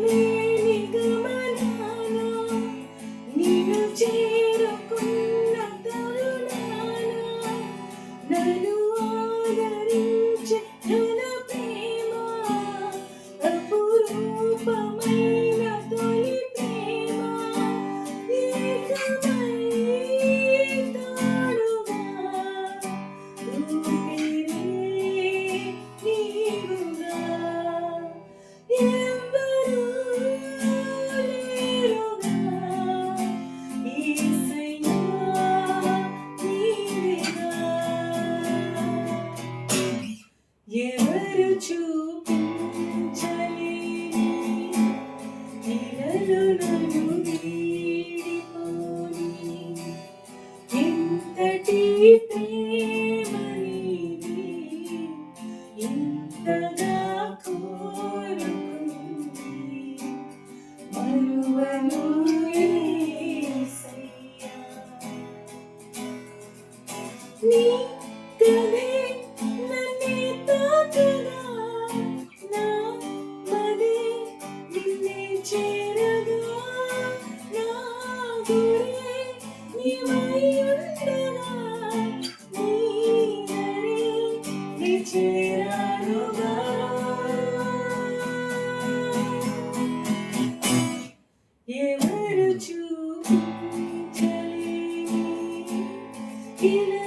లేని గమనాన నిన్ను చేరుకున్న తరుణాన నన్ను ఆదరించే ఘన ప్రేమ అపురూపమైన తొలి ప్రేమ ఏకమై తోడుగా ఊపిరే నీవుగా ఎవ్వరూ లేరుగా యేసయ్యా నీవేగా ఎవరు చూపించలేని ఇలలు నన్ను వీడిపోని ఎంతటి ప్రేమ నీది ఇంతగా కోరుకుంది మరువను యేసయ్యా నీ కలే నన్నే తాకగా నా మదే నిన్నే చేరగా నా గురే నీవై ఉండగా నీ దరి నీ చేరానుగా ఎవరు చూపించలేని ఇలా